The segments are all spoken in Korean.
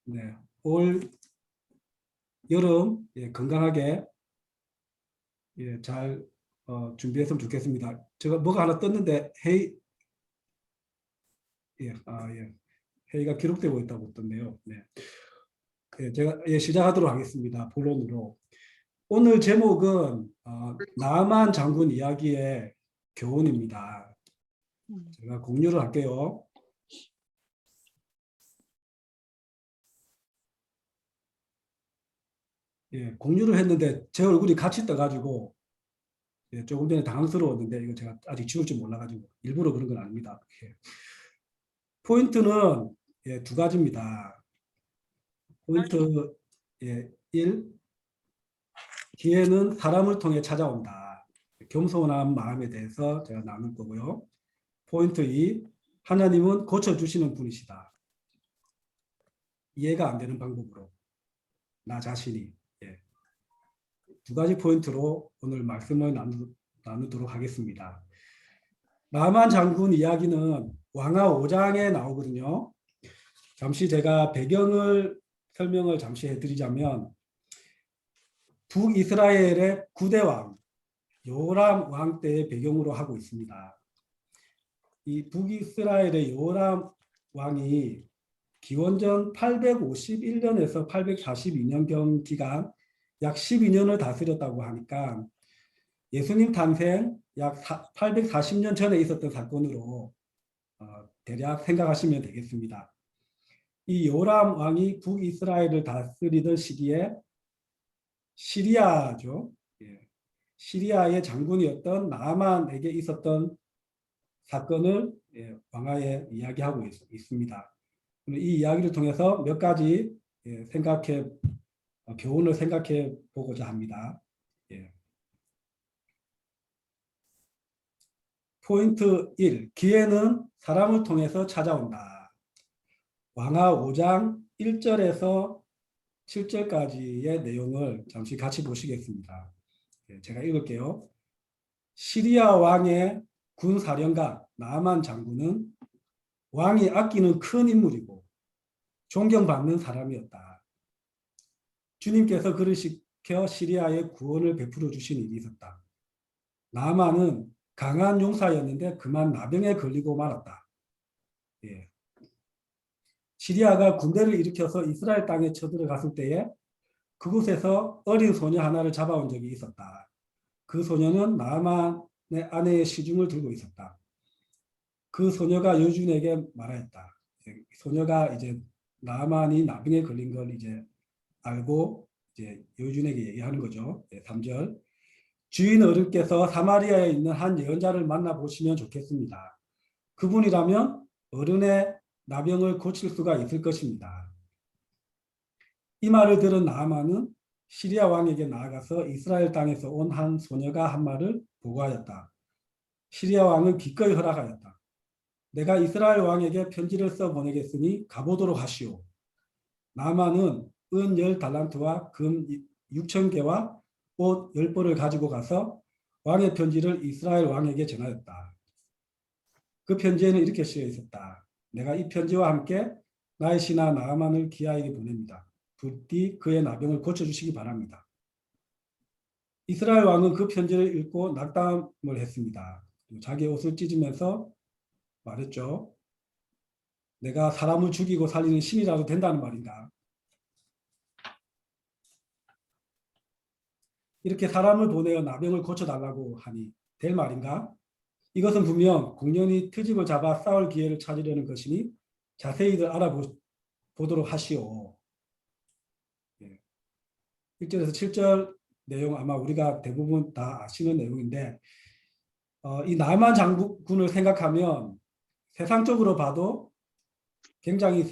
네, 올 여름 건강하게 잘 준비했으면 좋겠습니다. 제가 뭐가 하나 떴는데 회의가 기록되고 있다고 떴네요. 네. 제가 시작하도록 하겠습니다. 본론으로. 오늘 제목은 나만 장군 이야기의 교훈입니다. 제가 공유를 할게요. 공유를 했는데 제 얼굴이 같이 떠가지고 조금 전에 당황스러웠는데 이거 제가 아직 지울 줄 몰라가지고 일부러 그런 건 아닙니다. 포인트는 두 가지입니다. 포인트 1, 기회는 사람을 통해 찾아온다. 겸손한 마음에 대해서 제가 나눌 거고요. 포인트 2, 하나님은 고쳐주시는 분이시다. 이해가 안 되는 방법으로 나 자신이 두 가지 포인트로 오늘 말씀을 나누도록 하겠습니다. 나만 장군 이야기는 왕하 5장에 나오거든요. 잠시 제가 설명을 잠시 해드리자면 북이스라엘의 9대 왕 요람 왕 때의 배경으로 하고 있습니다. 이 북이스라엘의 요람 왕이 기원전 851년에서 842년경 기간 약 12년을 다스렸다고 하니까 예수님 탄생 약 840년 전에 있었던 사건으로 대략 생각하시면 되겠습니다. 이 요람 왕이 북이스라엘을 다스리던 시기에 시리아죠. 시리아의 장군이었던 나아만에게 있었던 사건을 왕하에 이야기하고 있습니다. 이 이야기를 통해서 몇 가지 교훈을 생각해 보고자 합니다. 포인트 1. 기회는 사람을 통해서 찾아온다. 왕하 5장 1절에서 7절까지의 내용을 잠시 같이 보시겠습니다. 제가 읽을게요. 시리아 왕의 군사령관 나아만 장군은 왕이 아끼는 큰 인물이고 존경받는 사람이었다. 주님께서 그를 시켜 시리아에 구원을 베풀어 주신 일이 있었다. 나아만은 강한 용사였는데 그만 나병에 걸리고 말았다. 시리아가 군대를 일으켜서 이스라엘 땅에 쳐들어갔을 때에 그곳에서 어린 소녀 하나를 잡아온 적이 있었다. 그 소녀는 나아만의 아내의 시중을 들고 있었다. 그 소녀가 여주인에게 말하였다. 소녀가 이제 나아만이 나병에 걸린 걸 이제 알고 이제 여주인에게 얘기하는 거죠. 3절. 주인 어른께서 사마리아에 있는 한 예언자를 만나보시면 좋겠습니다. 그분이라면 어른의 나병을 고칠 수가 있을 것입니다. 이 말을 들은 나아만은 시리아 왕에게 나아가서 이스라엘 땅에서 온 한 소녀가 한 말을 보고하였다. 시리아 왕은 기꺼이 허락하였다. 내가 이스라엘 왕에게 편지를 써 보내겠으니 가보도록 하시오. 나아만은 은 10달란트와 금 6,000개와 옷 10벌을 가지고 가서 왕의 편지를 이스라엘 왕에게 전하였다. 그 편지에는 이렇게 쓰여 있었다. 내가 이 편지와 함께 나의 신하 나아만을 기하에게 보냅니다. 부디 그의 나병을 고쳐주시기 바랍니다. 이스라엘 왕은 그 편지를 읽고 낙담을 했습니다. 자기 옷을 찢으면서 말했죠. 내가 사람을 죽이고 살리는 신이라도 된다는 말인가? 이렇게 사람을 보내어 나병을 고쳐달라고 하니 될 말인가? 이것은 분명 공연히 트집을 잡아 싸울 기회를 찾으려는 것이니 자세히들 알아보도록 하시오. 1절에서 7절 내용 아마 우리가 대부분 다 아시는 내용인데 이 나아만 장군을 생각하면 세상적으로 봐도 굉장히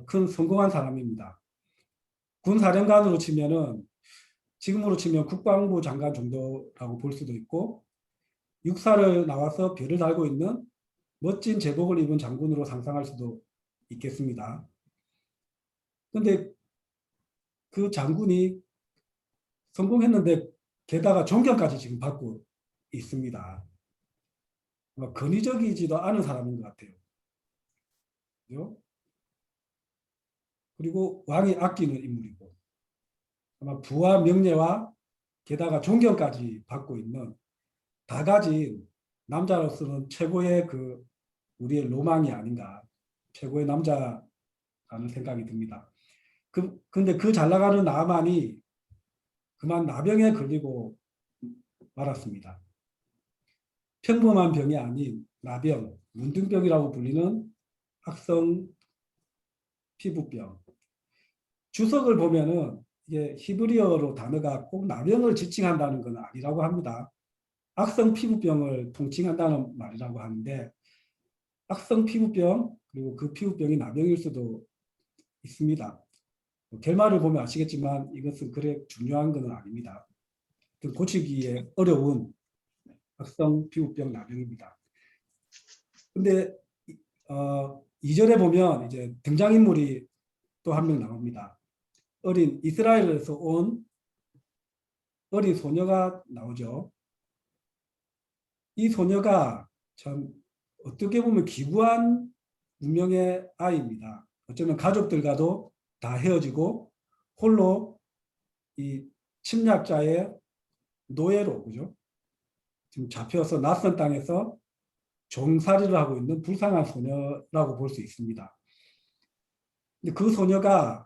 큰 성공한 사람입니다. 군사령관으로 치면은 지금으로 치면 국방부 장관 정도라고 볼 수도 있고 육사를 나와서 별을 달고 있는 멋진 제복을 입은 장군으로 상상할 수도 있겠습니다. 그런데 그 장군이 성공했는데 게다가 존경까지 지금 받고 있습니다. 근위적이지도 않은 사람인 것 같아요. 그죠? 그리고 왕이 아끼는 인물이고 아마 부와 명예와 게다가 존경까지 받고 있는 다 가진 남자로서는 최고의 그 우리의 로망이 아닌가 최고의 남자라는 생각이 듭니다. 근데 그 잘 나가는 나만이 그만 나병에 걸리고 말았습니다. 평범한 병이 아닌 나병, 문둥병이라고 불리는 악성 피부병. 주석을 보면은 이게 히브리어로 단어가 꼭 나병을 지칭한다는 건 아니라고 합니다. 악성 피부병을 통칭한다는 말이라고 하는데 악성 피부병 그리고 그 피부병이 나병일 수도 있습니다. 결말을 보면 아시겠지만 이것은 그래 중요한 것은 아닙니다. 고치기에 어려운 악성 피부병 나병입니다. 근데 2절에 보면 이제 등장인물이 또 한 명 나옵니다. 어린 이스라엘에서 온 어린 소녀가 나오죠. 이 소녀가 참 어떻게 보면 기구한 운명의 아이입니다. 어쩌면 가족들과도 다 헤어지고 홀로 이 침략자의 노예로 그죠? 지금 잡혀서 낯선 땅에서 종살이를 하고 있는 불쌍한 소녀라고 볼 수 있습니다. 근데 그 소녀가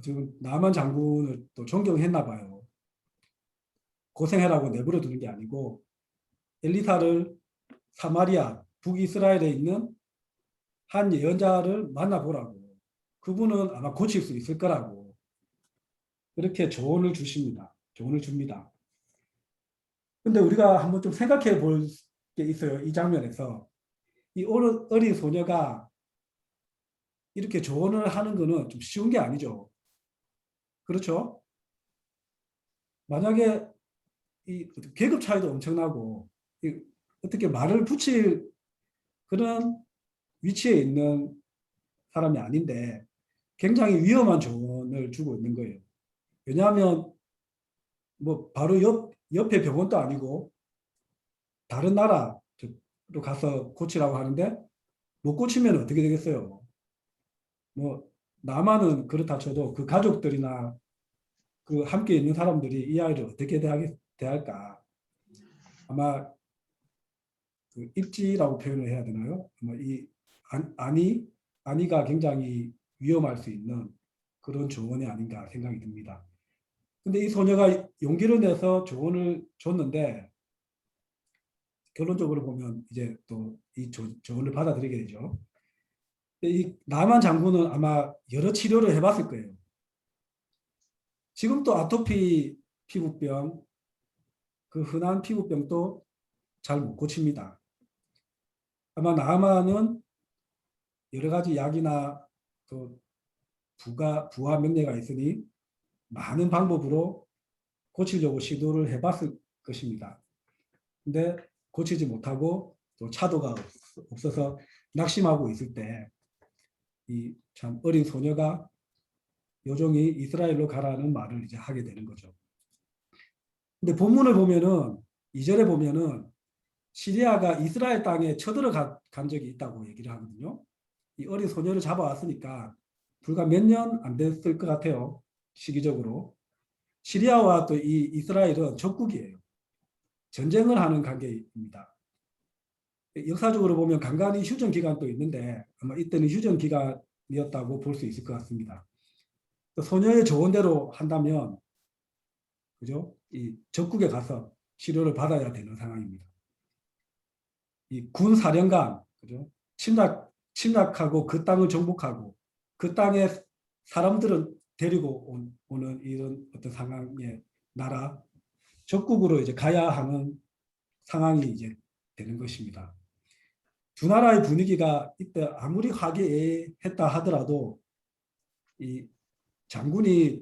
지금 나만 장군을 또 존경했나 봐요. 고생해라고 내버려 두는 게 아니고 엘리사를 사마리아 북이스라엘에 있는 한 예언자를 만나보라고 그분은 아마 고칠 수 있을 거라고 그렇게 조언을 주십니다. 조언을 줍니다. 근데 우리가 한번 좀 생각해 볼 게 있어요. 이 장면에서 이 어린 소녀가 이렇게 조언을 하는 거는 좀 쉬운 게 아니죠. 그렇죠? 만약에 이 계급 차이도 엄청나고 어떻게 말을 붙일 그런 위치에 있는 사람이 아닌데 굉장히 위험한 조언을 주고 있는 거예요. 왜냐하면 뭐 바로 옆에 병원도 아니고 다른 나라로 가서 고치라고 하는데 못 고치면 어떻게 되겠어요? 뭐 나만은 그렇다 쳐도 그 가족들이나 그 함께 있는 사람들이 이 아이를 어떻게 대할까? 아마 그 입지라고 표현을 해야 되나요? 아마 이 아니가 굉장히 위험할 수 있는 그런 조언이 아닌가 생각이 듭니다. 근데 이 소녀가 용기를 내서 조언을 줬는데 결론적으로 보면 이제 또 이 조언을 받아들이게 되죠. 이 나만 장군은 아마 여러 치료를 해봤을 거예요. 지금 또 아토피 피부병, 그 흔한 피부병도 잘 못 고칩니다. 아마 나만은 여러 가지 약이나 또 부와 명예가 있으니 많은 방법으로 고치려고 시도를 해봤을 것입니다. 근데 고치지 못하고 또 차도가 없어서 낙심하고 있을 때 이 참 어린 소녀가 요종이 이스라엘로 가라는 말을 이제 하게 되는 거죠. 근데 본문을 보면은 2절에 보면은 시리아가 이스라엘 땅에 쳐들어간 적이 있다고 얘기를 하거든요. 이 어린 소녀를 잡아왔으니까 불과 몇 년 안 됐을 것 같아요. 시기적으로. 시리아와 또 이 이스라엘은 적국이에요. 전쟁을 하는 관계입니다. 역사적으로 보면 간간히 휴전 기간도 있는데 아마 이때는 휴전 기간이었다고 볼 수 있을 것 같습니다. 소녀의 조언대로 한다면 그죠? 이 적국에 가서 치료를 받아야 되는 상황입니다. 이 군 사령관 그죠? 침략하고 그 땅을 정복하고 그 땅에 사람들은 데리고 오는 이런 어떤 상황의 나라 적국으로 이제 가야 하는 상황이 이제 되는 것입니다. 두 나라의 분위기가 이때 아무리 화기애애했다 하더라도 이 장군이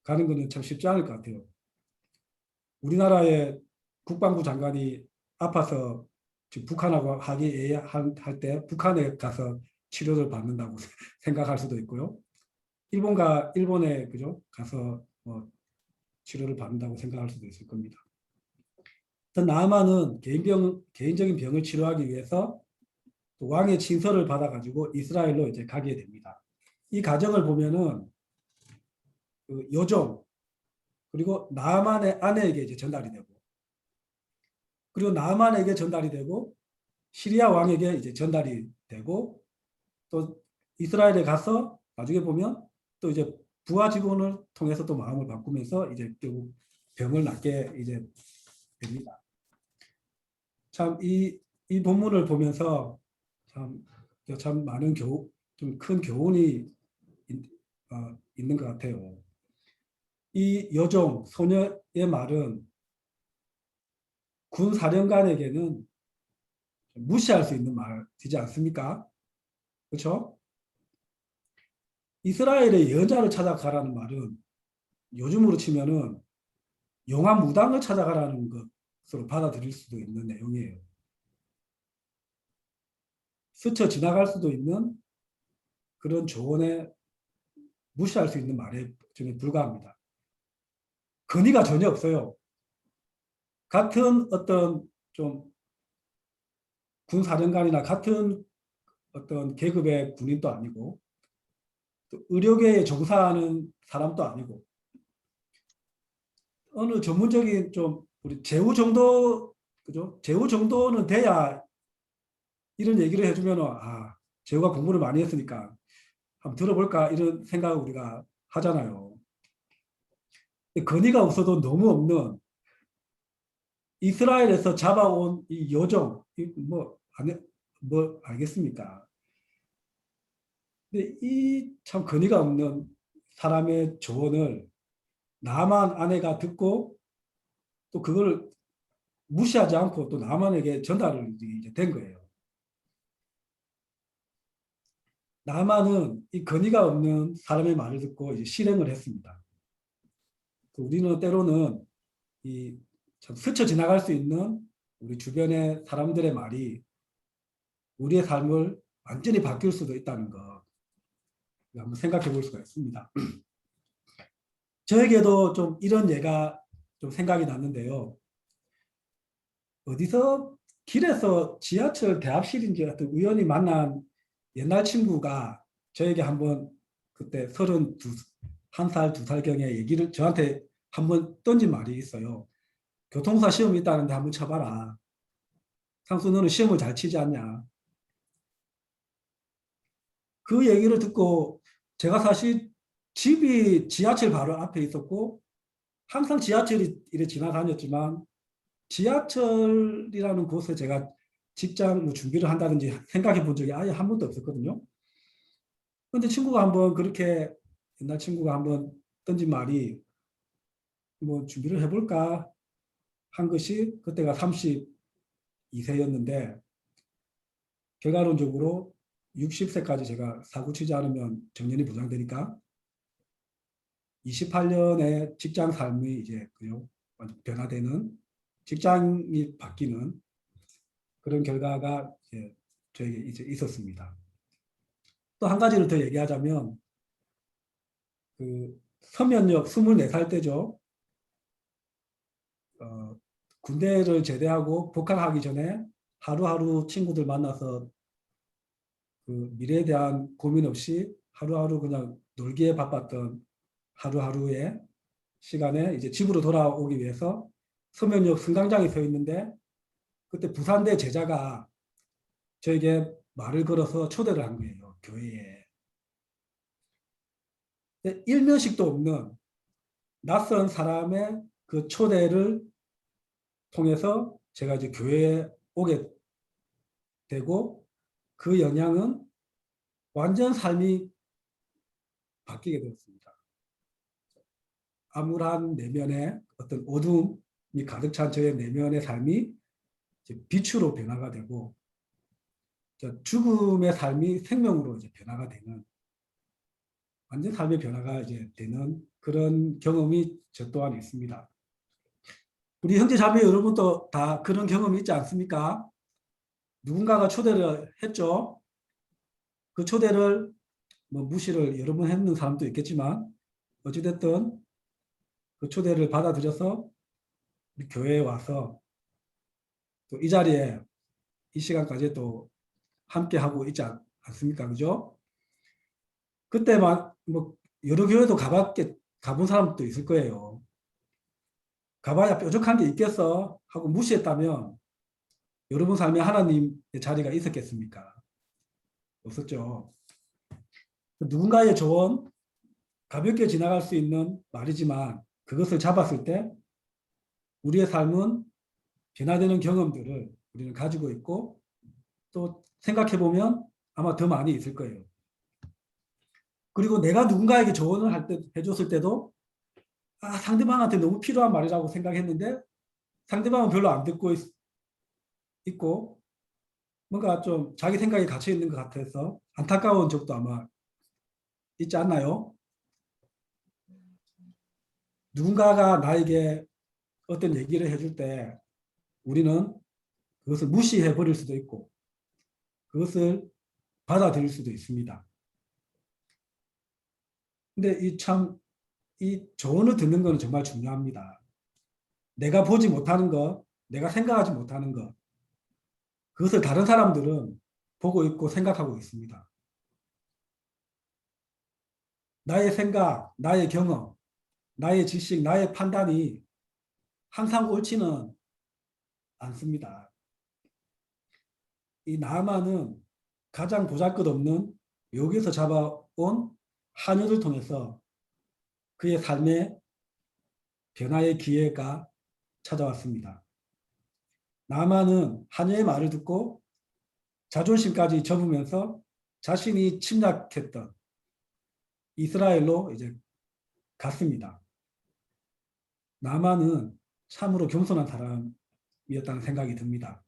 가는 것은 참 쉽지 않을 것 같아요. 우리나라의 국방부 장관이 아파서 지금 북한하고 화기애애할 때 북한에 가서 치료를 받는다고 생각할 수도 있고요. 일본에 그죠 가서 뭐 치료를 받는다고 생각할 수도 있을 겁니다. 나아만은 개인적인 병을 치료하기 위해서 또 왕의 친서를 받아가지고 이스라엘로 이제 가게 됩니다. 이 과정을 보면은 그 여종 그리고 나아만의 아내에게 이제 전달이 되고, 그리고 나아만에게 전달이 되고, 시리아 왕에게 이제 전달이 되고, 또 이스라엘에 가서 나중에 보면 또 이제 부하 직원을 통해서 또 마음을 바꾸면서 이제 결국 병을 낫게 이제 됩니다. 참 이 본문을 보면서 참 많은 좀 큰 교훈이 있는 것 같아요. 이 여종 소녀의 말은 군 사령관에게는 무시할 수 있는 말이지 않습니까? 그렇죠? 이스라엘의 여자를 찾아가라는 말은 요즘으로 치면은 영화 무당을 찾아가라는 것으로 받아들일 수도 있는 내용이에요. 스쳐 지나갈 수도 있는 그런 조언에 무시할 수 있는 말에 중에 불과합니다. 근위가 전혀 없어요. 같은 어떤 좀 군사령관이나 같은 어떤 계급의 군인도 아니고 또 의료계에 종사하는 사람도 아니고 어느 전문적인 좀 우리 제후 정도 그죠? 제후 정도는 돼야 이런 얘기를 해주면 제후가 공부를 많이 했으니까 한번 들어볼까 이런 생각을 우리가 하잖아요. 근위가 없어도 너무 없는 이스라엘에서 잡아온 이 여종 뭐 알겠습니까? 근데 이 참 근위가 없는 사람의 조언을 나만 아내가 듣고 또 그걸 무시하지 않고 또 나만에게 전달을 이제 된 거예요. 나만은 이 근위가 없는 사람의 말을 듣고 이제 실행을 했습니다. 우리는 때로는 이 참 스쳐 지나갈 수 있는 우리 주변의 사람들의 말이 우리의 삶을 완전히 바뀔 수도 있다는 거 한번 생각해 볼 수가 있습니다. 저에게도 좀 이런 예가 좀 생각이 났는데요. 어디서 길에서 지하철 대합실인지 하여튼 우연히 만난 옛날 친구가 저에게 한번 그때 31살, 2살경에 얘기를 저한테 한번 던진 말이 있어요. 교통사 시험이 있다는데 한번 쳐봐라. 상수 너는 시험을 잘 치지 않냐. 그 얘기를 듣고 제가 사실 집이 지하철 바로 앞에 있었고 항상 지하철이 이래 지나다녔지만 지하철이라는 곳에 제가 직장 뭐 준비를 한다든지 생각해 본 적이 아예 한 번도 없었거든요. 근데 친구가 한번 그렇게 옛날 친구가 한번 던진 말이 뭐 준비를 해볼까 한 것이 그때가 32세였는데 결과론적으로 60세까지 제가 사고 치지 않으면 정년이 보장되니까 28년의 직장 삶이 이제 변화되는 직장이 바뀌는 그런 결과가 이제 저에게 이제 있었습니다. 또 한 가지를 더 얘기하자면 그 서면역 24살 때죠. 군대를 제대하고 복학하기 전에 하루하루 친구들 만나서 그 미래에 대한 고민 없이 하루하루 그냥 놀기에 바빴던 하루하루의 시간에 이제 집으로 돌아오기 위해서 서면역 승강장에 서 있는데 그때 부산대 제자가 저에게 말을 걸어서 초대를 한 거예요. 교회에. 일면식도 없는 낯선 사람의 그 초대를 통해서 제가 이제 교회에 오게 되고 그 영향은 완전 삶이 바뀌게 되었습니다. 암울한 내면에 어떤 어둠이 가득 찬 저의 내면의 삶이 빛으로 변화가 되고 죽음의 삶이 생명으로 이제 변화가 되는 완전 삶의 변화가 이제 되는 그런 경험이 저 또한 있습니다. 우리 형제 자매 여러분도 다 그런 경험이 있지 않습니까? 누군가가 초대를 했죠. 그 초대를 뭐 무시를 여러 번 했는 사람도 있겠지만 어찌됐든 그 초대를 받아들여서 우리 교회에 와서 또 이 자리에 이 시간까지 또 함께 하고 있지 않습니까? 그죠? 그때 뭐 여러 교회도 가본 사람도 있을 거예요. 가봐야 뾰족한 게 있겠어 하고 무시했다면 여러분 삶에 하나님의 자리가 있었겠습니까? 없었죠. 누군가의 조언, 가볍게 지나갈 수 있는 말이지만 그것을 잡았을 때 우리의 삶은 변화되는 경험들을 우리는 가지고 있고 또 생각해보면 아마 더 많이 있을 거예요. 그리고 내가 누군가에게 조언을 해줬을 때도 상대방한테 너무 필요한 말이라고 생각했는데 상대방은 별로 안 듣고 있고 뭔가 좀 자기 생각에 갇혀 있는 것 같아서 안타까운 적도 아마 있지 않나요? 누군가가 나에게 어떤 얘기를 해줄 때 우리는 그것을 무시해 버릴 수도 있고 그것을 받아들일 수도 있습니다. 근데 이 조언을 듣는 것은 정말 중요합니다. 내가 보지 못하는 것, 내가 생각하지 못하는 것, 그것을 다른 사람들은 보고 있고 생각하고 있습니다. 나의 생각, 나의 경험, 나의 지식, 나의 판단이 항상 옳지는 않습니다. 이 나아만은 가장 보잘것없는 여기서 잡아온 한여를 통해서 그의 삶의 변화의 기회가 찾아왔습니다. 나아만은 하녀의 말을 듣고 자존심까지 접으면서 자신이 침략했던 이스라엘로 이제 갔습니다. 나아만은 참으로 겸손한 사람이었다는 생각이 듭니다.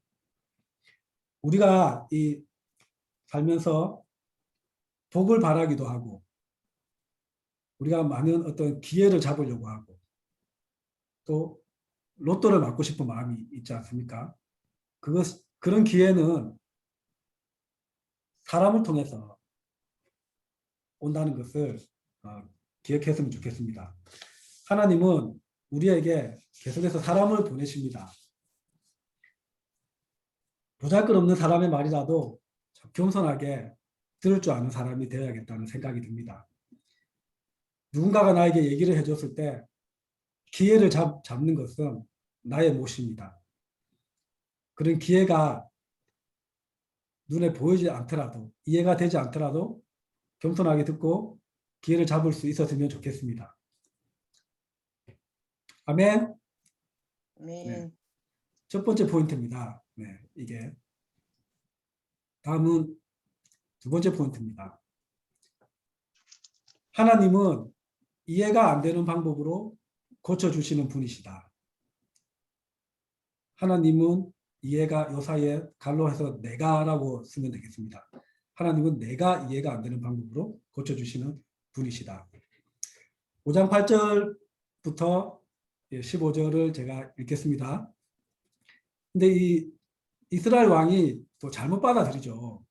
우리가 이 살면서 복을 바라기도 하고 우리가 많은 어떤 기회를 잡으려고 하고 또 로또를 맞고 싶은 마음이 있지 않습니까? 그런 기회는 사람을 통해서 온다는 것을 기억했으면 좋겠습니다. 하나님은 우리에게 계속해서 사람을 보내십니다. 보잘것없는 사람의 말이라도 겸손하게 들을 줄 아는 사람이 되어야겠다는 생각이 듭니다. 누군가가 나에게 얘기를 해줬을 때 기회를 잡는 것은 나의 몫입니다. 그런 기회가 눈에 보이지 않더라도 이해가 되지 않더라도 겸손하게 듣고 기회를 잡을 수 있었으면 좋겠습니다. 아멘. 네. 첫 번째 포인트입니다. 네, 이게 다음은 두 번째 포인트입니다. 하나님은 이해가 안 되는 방법으로 고쳐주시는 분이시다. 하나님은 이해가 요사이에 갈로 해서 내가라고 쓰면 되겠습니다. 하나님은 내가 이해가 안 되는 방법으로 고쳐주시는 분이시다. 5장 8절부터 15절을 제가 읽겠습니다. 근데 이 이스라엘 왕이 또 잘못 받아들이죠.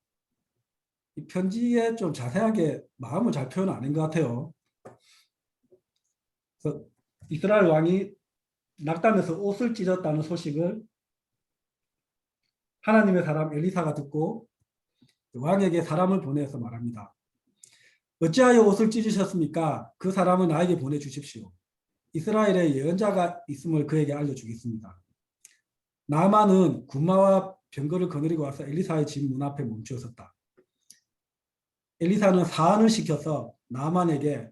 이 편지에 좀 자세하게 마음을 잘 표현 안 한 것 같아요. 그래서 이스라엘 왕이 낙담해서 옷을 찢었다는 소식을 하나님의 사람 엘리사가 듣고 왕에게 사람을 보내서 말합니다. 어찌하여 옷을 찢으셨습니까? 그 사람을 나에게 보내주십시오. 이스라엘에 예언자가 있음을 그에게 알려주겠습니다. 나아만은 군마와 병거를 거느리고 와서 엘리사의 집 문 앞에 멈추었다. 엘리사는 사안을 시켜서 나아만에게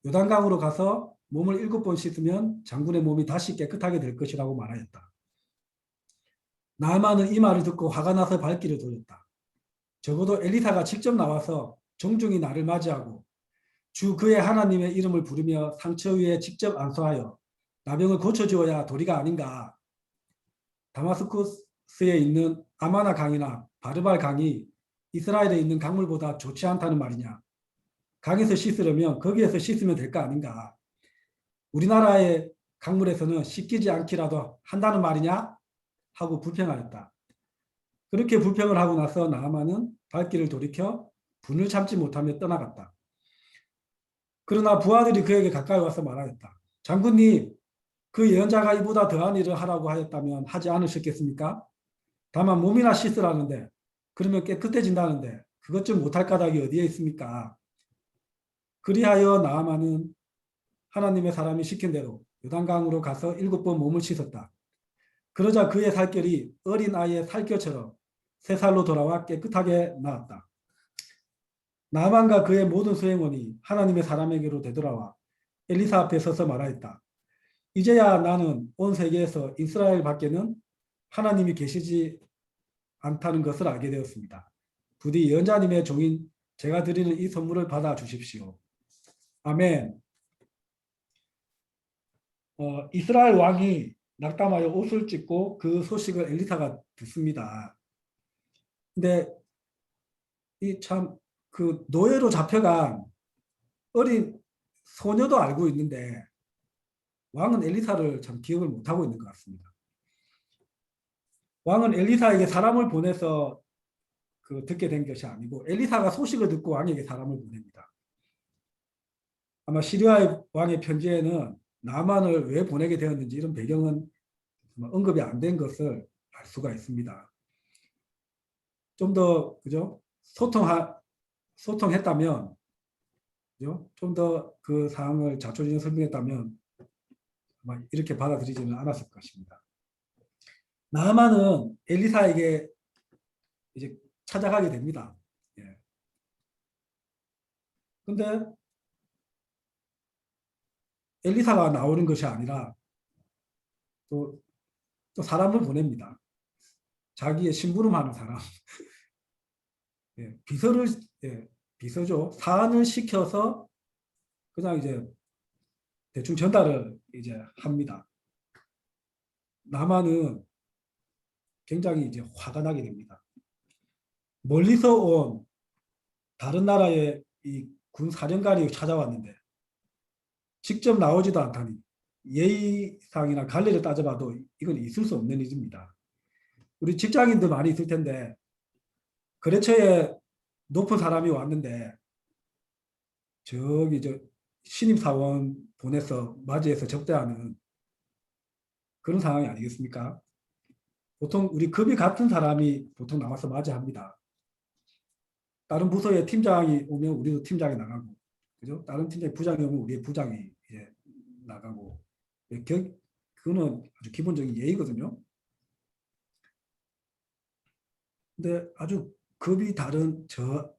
요단강으로 가서 몸을 7번 씻으면 장군의 몸이 다시 깨끗하게 될 것이라고 말하였다. 나아만은 이 말을 듣고 화가 나서 발길을 돌렸다. 적어도 엘리사가 직접 나와서 정중히 나를 맞이하고 주 그의 하나님의 이름을 부르며 상처 위에 직접 안수하여 나병을 고쳐주어야 도리가 아닌가. 다마스쿠스에 있는 아마나 강이나 바르발 강이 이스라엘에 있는 강물보다 좋지 않다는 말이냐. 강에서 씻으려면 거기에서 씻으면 될 거 아닌가. 우리나라의 강물에서는 씻기지 않기라도 한다는 말이냐 하고 불평하였다. 그렇게 불평을 하고 나서 나아만은 발길을 돌이켜 분을 참지 못하며 떠나갔다. 그러나 부하들이 그에게 가까이 와서 말하였다. 장군님, 그 예언자가 이보다 더한 일을 하라고 하였다면 하지 않으셨겠습니까? 다만 몸이나 씻으라는데 그러면 깨끗해진다는데 그것 좀 못할 까닭이 어디에 있습니까? 그리하여 나아만은 하나님의 사람이 시킨 대로 요단강으로 가서 7번 몸을 씻었다. 그러자 그의 살결이 어린 아이의 살결처럼 새 살로 돌아와 깨끗하게 나았다. 나만과 그의 모든 수행원이 하나님의 사람에게로 되돌아와 엘리사 앞에 서서 말하였다. 이제야 나는 온 세계에서 이스라엘 밖에는 하나님이 계시지 않다는 것을 알게 되었습니다. 부디 예언자님의 종인 제가 드리는 이 선물을 받아 주십시오. 아멘. 이스라엘 왕이 낙담하여 옷을 찢고 그 소식을 엘리사가 듣습니다. 근데 이 참 그 노예로 잡혀간 어린 소녀도 알고 있는데 왕은 엘리사를 참 기억을 못하고 있는 것 같습니다. 왕은 엘리사에게 사람을 보내서 그 듣게 된 것이 아니고 엘리사가 소식을 듣고 왕에게 사람을 보냅니다. 아마 시리아 왕의 편지에는 나만을 왜 보내게 되었는지 이런 배경은 언급이 안 된 것을 알 수가 있습니다. 좀 더 그죠? 소통했다면, 그죠? 좀 더 그 사항을 자초지종 설명했다면 아마 이렇게 받아들이지는 않았을 것입니다. 나만은 엘리사에게 이제 찾아가게 됩니다. 예. 근데 엘리사가 나오는 것이 아니라 또, 또 사람을 보냅니다. 자기의 심부름하는 사람. 예, 비서를, 예, 비서죠. 사안을 시켜서 그냥 이제 대충 전달을 이제 합니다. 나만은 굉장히 이제 화가 나게 됩니다. 멀리서 온 다른 나라의 이 군 사령관이 찾아왔는데 직접 나오지도 않다니 예의상이나 관례를 따져봐도 이건 있을 수 없는 일입니다. 우리 직장인들 많이 있을 텐데 거래처에 높은 사람이 왔는데 저기 저 신입사원 보내서 맞이해서 접대하는 그런 상황이 아니겠습니까? 보통 우리 급이 같은 사람이 보통 나와서 맞이합니다. 다른 부서의 팀장이 오면 우리도 팀장이 나가고, 그죠? 다른 팀장이 부장이 오면 우리의 부장이 이제 나가고, 그거는 아주 기본적인 예의거든요. 근데 아주 급이 다른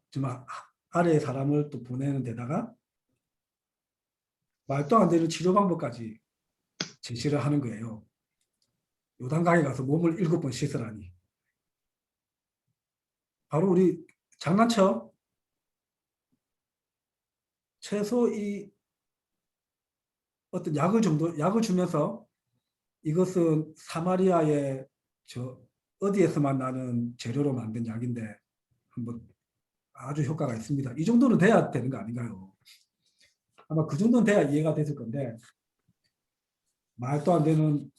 정말 아래의 사람을 또 보내는 데다가 말도 안 되는 치료 방법까지 제시를 하는 거예요. 요단강에 가서 몸을 7번 씻으라니. 바로 우리 장난쳐? 최소 이 어떤 약을 주면서 이것은 사마리아의 저 어디에서만 나는 재료로 만든 약인데 한번 아주 효과가 있습니다. 이 정도는 돼야 되는 거 아닌가요? 아마 그 정도는 돼야 이해가 됐을 건데 말도 안 되는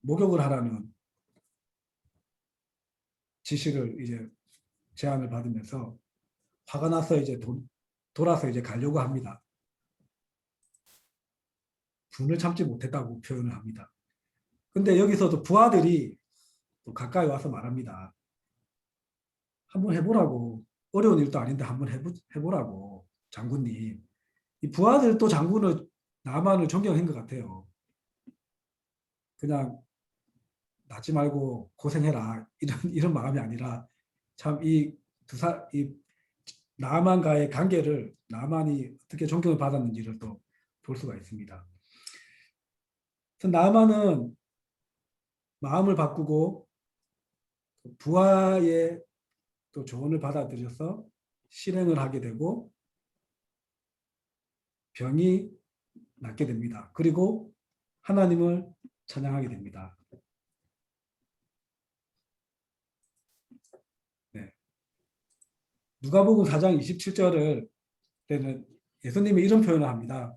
목욕을 하라는 지시를 이제 제안을 받으면서 화가 나서 이제 돌아서 이제 가려고 합니다. 분을 참지 못했다고 표현을 합니다. 근데 여기서도 부하들이 또 가까이 와서 말합니다. 한번 해보라고. 어려운 일도 아닌데 한번 해보라고. 장군님. 이 부하들도 장군을 나만을 존경한 것 같아요. 그냥 나지 말고 고생해라. 이런 마음이 아니라 참 이 나만과의 관계를 나만이 어떻게 존경을 받았는지를 또 볼 수가 있습니다. 그래서 나만은 마음을 바꾸고 부하의 또 조언을 받아들여서 실행을 하게 되고 병이 낫게 됩니다. 그리고 하나님을 찬양하게 됩니다. 네. 누가복음 4장 27절을 때는 예수님이 이런 표현을 합니다.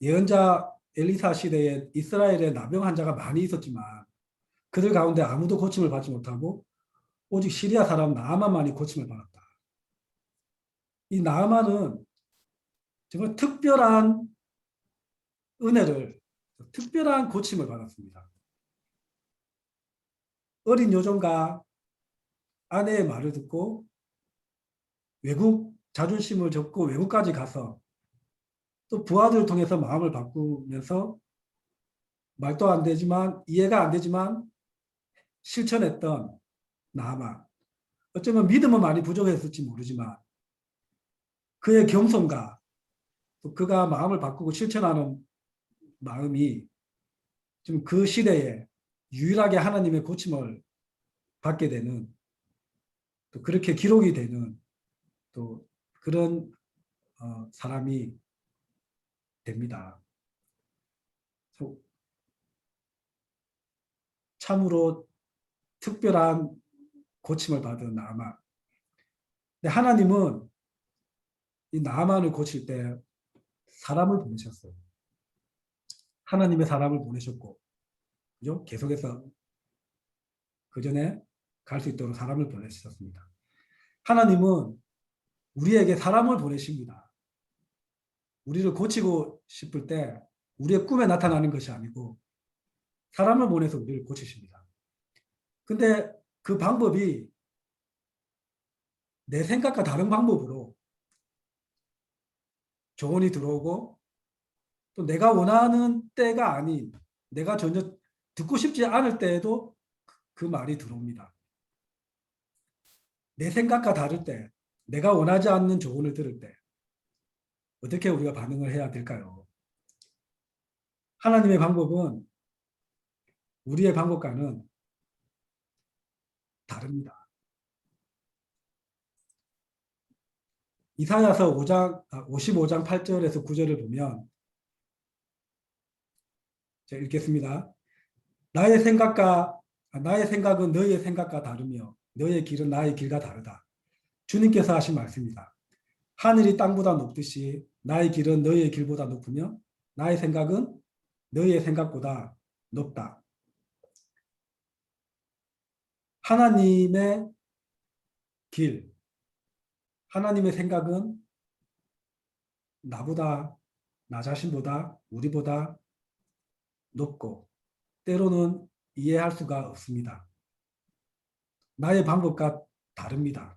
예언자 엘리사 시대에 이스라엘에 나병 환자가 많이 있었지만 그들 가운데 아무도 고침을 받지 못하고 오직 시리아 사람 나아만만이 고침을 받았다. 이 나아만은 정말 특별한 은혜를, 특별한 고침을 받았습니다. 어린 여종가 아내의 말을 듣고 외국 자존심을 접고 외국까지 가서 또 부하들을 통해서 마음을 바꾸면서 말도 안 되지만 이해가 안 되지만 실천했던 나아만, 어쩌면 믿음은 많이 부족했을지 모르지만 그의 겸손과 또 그가 마음을 바꾸고 실천하는 마음이 좀 그 시대에 유일하게 하나님의 고침을 받게 되는, 또 그렇게 기록이 되는 또 그런 사람이 됩니다. 참으로 특별한 고침을 받은 나아만. 근데 하나님은 이 나아만을 고칠 때 사람을 보내셨어요. 하나님의 사람을 보내셨고, 그죠? 계속해서 그 전에 갈 수 있도록 사람을 보내셨습니다. 하나님은 우리에게 사람을 보내십니다. 우리를 고치고 싶을 때 우리의 꿈에 나타나는 것이 아니고 사람을 보내서 우리를 고치십니다. 근데 그 방법이 내 생각과 다른 방법으로 조언이 들어오고 또 내가 원하는 때가 아닌, 내가 전혀 듣고 싶지 않을 때에도 그 말이 들어옵니다. 내 생각과 다를 때, 내가 원하지 않는 조언을 들을 때 어떻게 우리가 반응을 해야 될까요? 하나님의 방법은 우리의 방법과는 다릅니다. 이사야서 55장 8절에서 9절을 보면, 제가 읽겠습니다. 나의 생각은 너의 생각과 다르며 너의 길은 나의 길과 다르다. 주님께서 하신 말씀이다. 하늘이 땅보다 높듯이 나의 길은 너의 길보다 높으며 나의 생각은 너의 생각보다 높다. 하나님의 길, 하나님의 생각은 나보다, 나 자신보다, 우리보다 높고 때로는 이해할 수가 없습니다. 나의 방법과 다릅니다.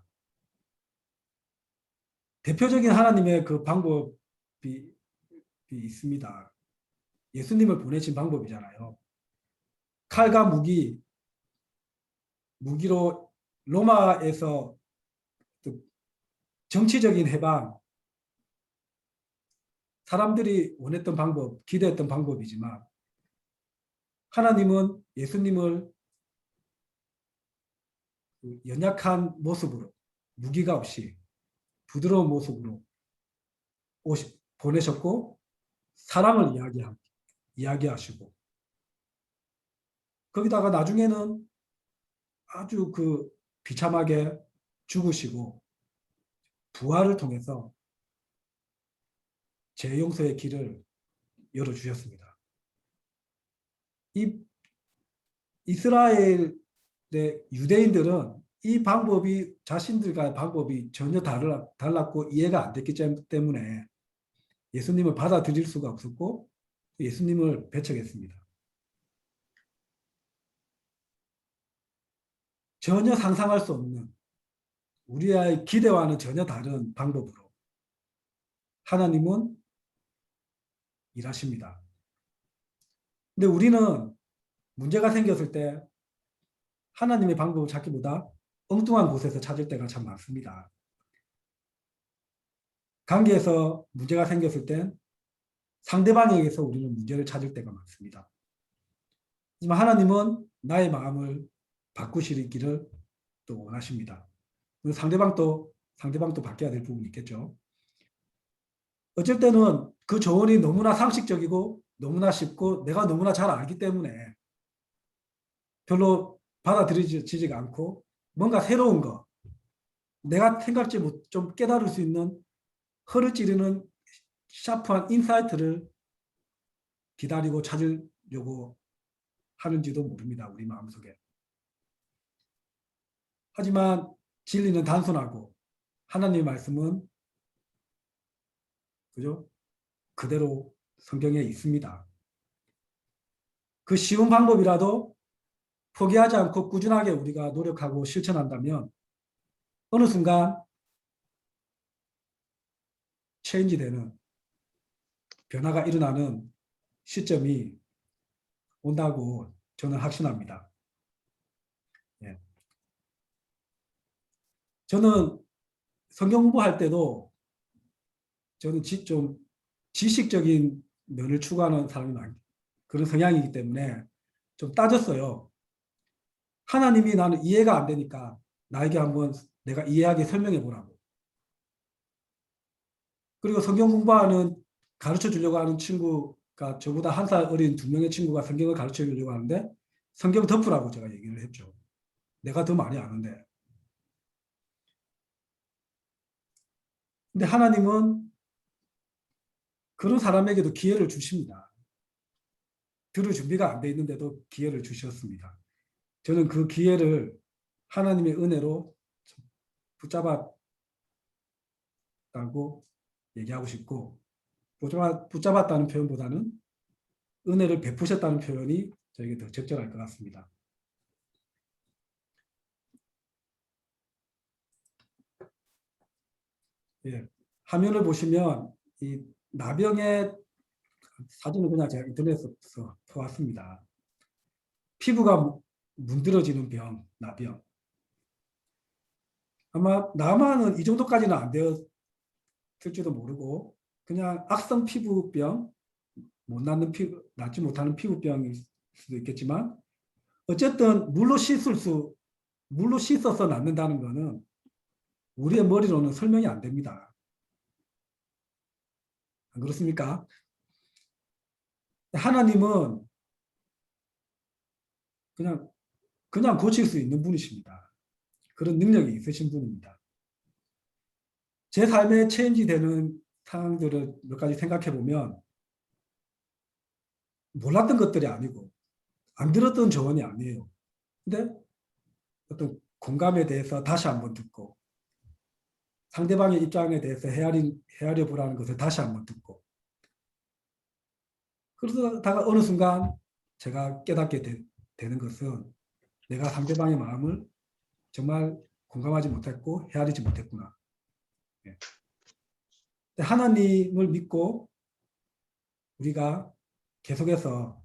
대표적인 하나님의 그 방법이 있습니다. 예수님을 보내신 방법이잖아요. 칼과 무기로 로마에서 정치적인 해방, 사람들이 원했던 방법, 기대했던 방법이지만 하나님은 예수님을 연약한 모습으로, 무기가 없이 부드러운 모습으로 보내셨고 사랑을 이야기하시고, 거기다가 나중에는 아주 그 비참하게 죽으시고 부활을 통해서 죄 용서의 길을 열어주셨습니다. 이 이스라엘의 유대인들은 이 방법이, 자신들과 방법이 전혀 달랐고 이해가 안 됐기 때문에 예수님을 받아들일 수가 없었고 예수님을 배척했습니다. 전혀 상상할 수 없는, 우리의 기대와는 전혀 다른 방법으로 하나님은 일하십니다. 근데 우리는 문제가 생겼을 때 하나님의 방법을 찾기보다 엉뚱한 곳에서 찾을 때가 참 많습니다. 관계에서 문제가 생겼을 땐 상대방에게서 우리는 문제를 찾을 때가 많습니다. 하지만 하나님은 나의 마음을 바꾸시기를 또 원하십니다. 상대방도 바뀌어야 될 부분이 있겠죠. 어쩔 때는 그 조언이 너무나 상식적이고 너무나 쉽고 내가 너무나 잘 알기 때문에 별로 받아들여지지가 않고, 뭔가 새로운 거, 내가 생각지 못, 좀 깨달을 수 있는 허를 찌르는 샤프한 인사이트를 기다리고 찾으려고 하는지도 모릅니다. 우리 마음속에. 하지만 진리는 단순하고 하나님의 말씀은 그죠? 그대로 성경에 있습니다. 그 쉬운 방법이라도 포기하지 않고 꾸준하게 우리가 노력하고 실천한다면 어느 순간 체인지되는 변화가 일어나는 시점이 온다고 저는 확신합니다. 예. 저는 성경 공부할 때도 저는 좀 지식적인 면을 추구하는 사람이 그런 성향이기 때문에 좀 따졌어요. 하나님이 나는 이해가 안 되니까 나에게 한번 내가 이해하게 설명해 보라고. 그리고 성경 공부하는 가르쳐 주려고 하는 친구가 저보다 한 살 어린 2명의 친구가 성경을 가르쳐 주려고 하는데 성경 덮으라고 제가 얘기를 했죠. 내가 더 많이 아는데. 근데 하나님은 그런 사람에게도 기회를 주십니다. 들을 준비가 안 돼 있는데도 기회를 주셨습니다. 저는 그 기회를 하나님의 은혜로 붙잡았다고 얘기하고 싶고, 붙잡았다는 표현보다는 은혜를 베푸셨다는 표현이 저에게 더 적절할 것 같습니다. 예, 화면을 보시면 이 나병의 사진을 그냥 제가 인터넷에서 보았습니다. 피부가 문드러지는 병, 나병. 아마 남한은 이 정도까지는 안 되었을지도 모르고 그냥 악성 피부병, 낫지 못하는 피부병일 수도 있겠지만 어쨌든 물로 씻어서 낫는다는 것은 우리의 머리로는 설명이 안 됩니다. 안 그렇습니까? 하나님은 그냥 고칠 수 있는 분이십니다. 그런 능력이 있으신 분입니다. 제 삶에 체인지 되는 상황들을 몇 가지 생각해 보면 몰랐던 것들이 아니고 안 들었던 조언이 아니에요. 근데 어떤 공감에 대해서 다시 한번 듣고 상대방의 입장에 대해서 헤아려 보라는 것을 다시 한번 듣고 그러다가 어느 순간 제가 깨닫게 되는 것은 내가 상대방의 마음을 정말 공감하지 못했고 헤아리지 못했구나. 하나님을 믿고 우리가 계속해서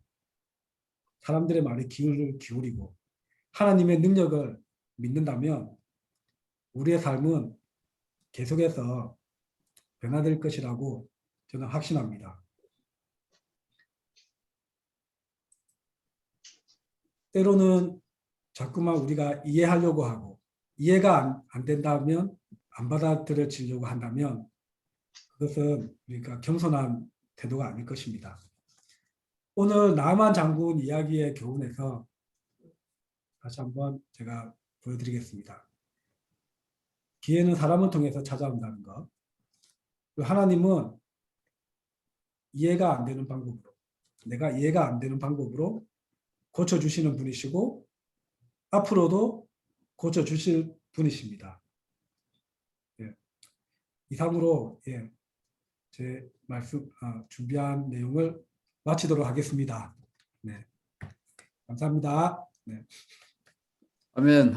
사람들의 말에 귀를 기울이고 하나님의 능력을 믿는다면 우리의 삶은 계속해서 변화될 것이라고 저는 확신합니다. 때로는 자꾸만 우리가 이해하려고 하고 이해가 안 된다면 안 받아들여지려고 한다면 그것은 우리가 겸손한 태도가 아닐 것입니다. 오늘 나만 장군 이야기의 교훈에서 다시 한번 제가 보여드리겠습니다. 기회는 사람을 통해서 찾아온다는 것. 하나님은 이해가 안 되는 방법으로, 내가 이해가 안 되는 방법으로 고쳐주시는 분이시고 앞으로도 고쳐주실 분이십니다. 예. 이상으로 제 말씀 준비한 내용을 마치도록 하겠습니다. 네, 감사합니다. 네. 아멘.